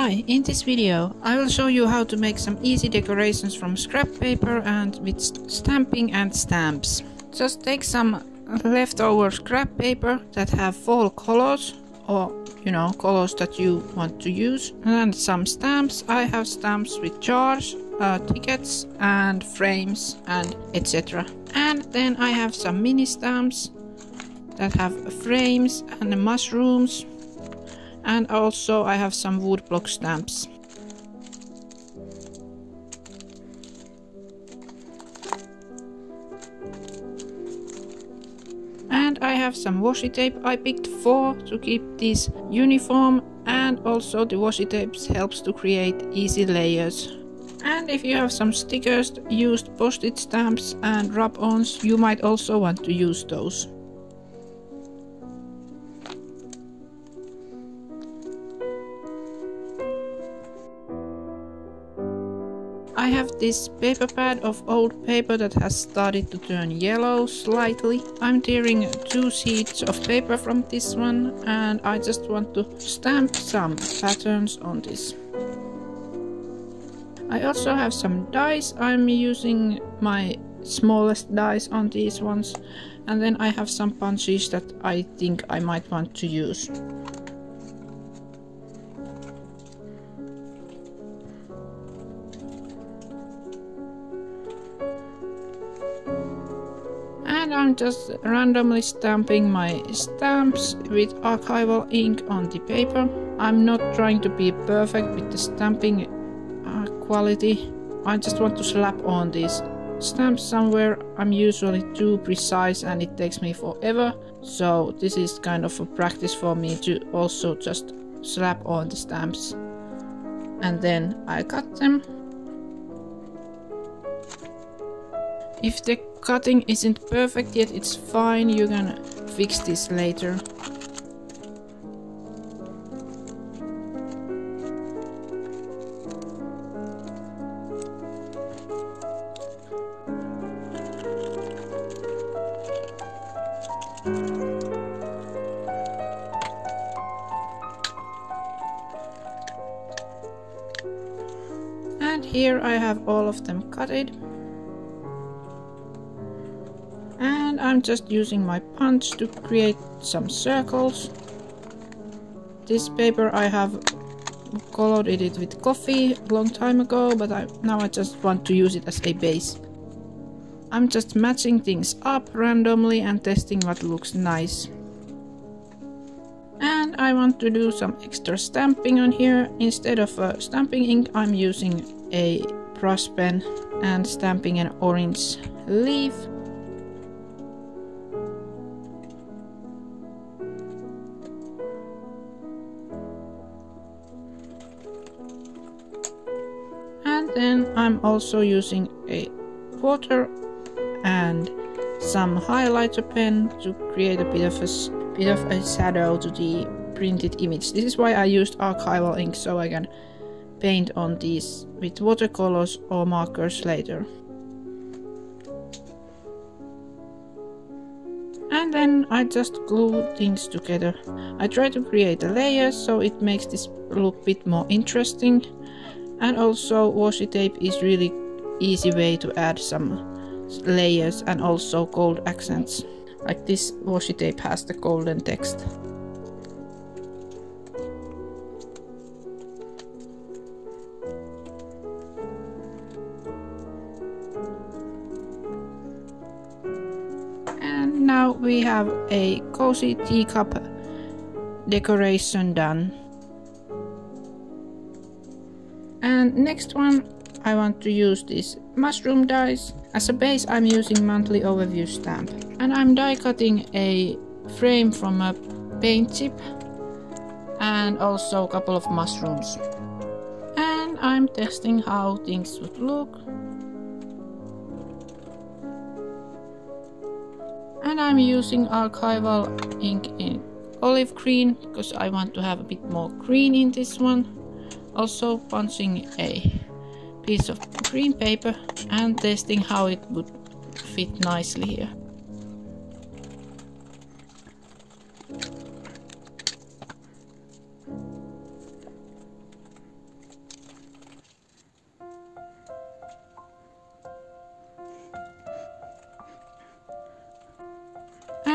Hi, in this video I will show you how to make some easy decorations from scrap paper and with stamping and stamps. Just take some leftover scrap paper that have fall colors or colors that you want to use, and some stamps. I have stamps with jars, tickets and frames and etc. And then I have some mini stamps that have frames and mushrooms. And also I have some woodblock stamps. And I have some washi tape. I picked 4 to keep this uniform, and also the washi tape helps to create easy layers. And if you have some stickers, used postage stamps and rub-ons, you might also want to use those. I have this paper pad of old paper that has started to turn yellow slightly. I'm tearing 2 sheets of paper from this one, and I just want to stamp some patterns on this. I also have some dies. I'm using my smallest dies on these ones, and then I have some punches that I think I might want to use. And I'm just randomly stamping my stamps with archival ink on the paper. I'm not trying to be perfect with the stamping quality. I just want to slap on these stamps somewhere. I'm usually too precise and it takes me forever. So this is kind of a practice for me to also just slap on the stamps. And then I cut them. If the cutting isn't perfect yet, it's fine, you can fix this later. And here I have all of them cutted. And I'm just using my punch to create some circles. This paper I have colored it with coffee a long time ago, but now I just want to use it as a base. I'm just matching things up randomly and testing what looks nice. And I want to do some extra stamping on here. Instead of stamping ink, I'm using a brush pen and stamping an orange leaf. Then I'm also using a water and some highlighter pen to create a bit of a shadow to the printed image. This is why I used archival ink, so I can paint on these with watercolors or markers later. And then I just glue things together. I try to create a layer so it makes this look a bit more interesting. And also washi tape is really easy way to add some layers and also gold accents. Like this washi tape has the golden text. And now we have a cozy teacup decoration done. And next one, I want to use these mushroom dies. As a base, I'm using monthly overview stamp. And I'm die cutting a frame from a paint chip and also a couple of mushrooms. And I'm testing how things would look. And I'm using archival ink in olive green because I want to have a bit more green in this one. Also punching a piece of green paper and testing how it would fit nicely here.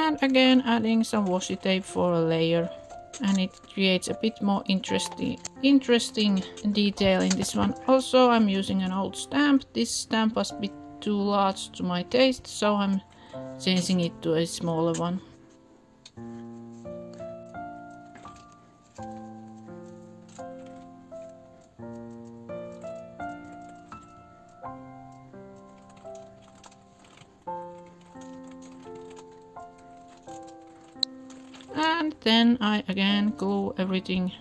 And again adding some washi tape for a layer, and it creates a bit more interesting detail in this one. Also I'm using an old stamp. This stamp was a bit too large to my taste, so I'm changing it to a smaller one. And then I again glue everything.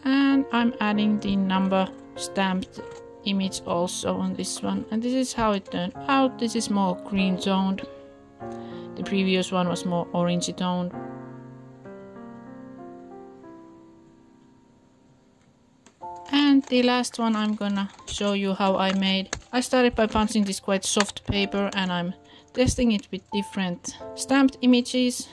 And I'm adding the number stamped image also on this one, and this is how it turned out. This is more green toned. The previous one was more orangey toned. And the last one I'm gonna show you how I made. I started by punching this quite soft paper, and I'm testing it with different stamped images.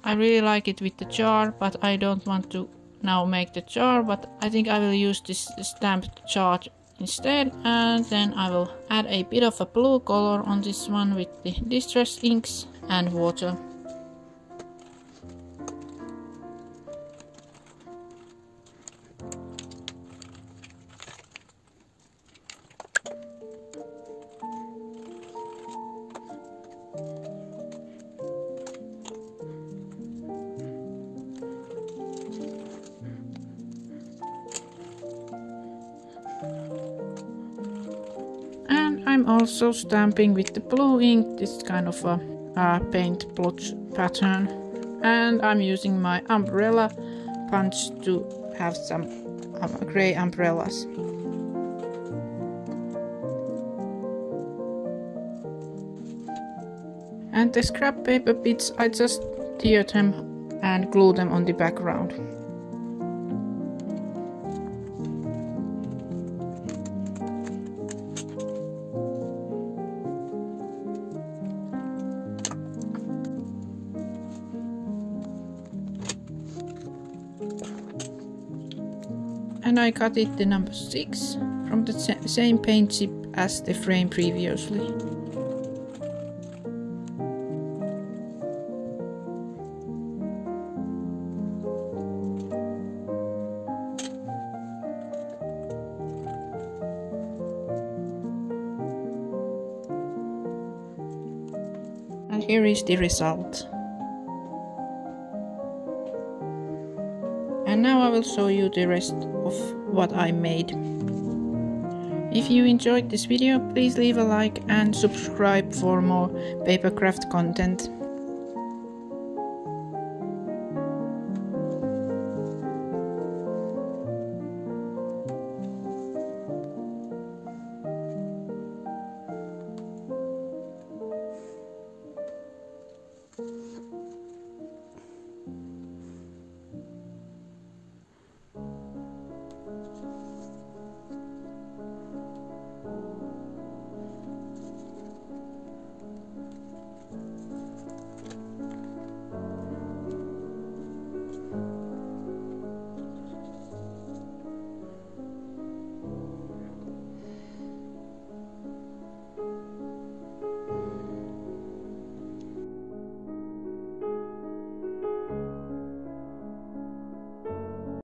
I really like it with the jar, but I don't want to now make the jar, but I think I will use this stamped jar instead, and then I will add a bit of a blue color on this one with the distress inks and water. I'm also stamping with the blue ink, this kind of a paint blotch pattern, and I'm using my umbrella punch to have some grey umbrellas. And the scrap paper bits, I just tear them and glue them on the background. And I cut it the number 6 from the same paint chip as the frame previously. And here is the result. And now I will show you the rest of what I made. If you enjoyed this video, please leave a like and subscribe for more papercraft content.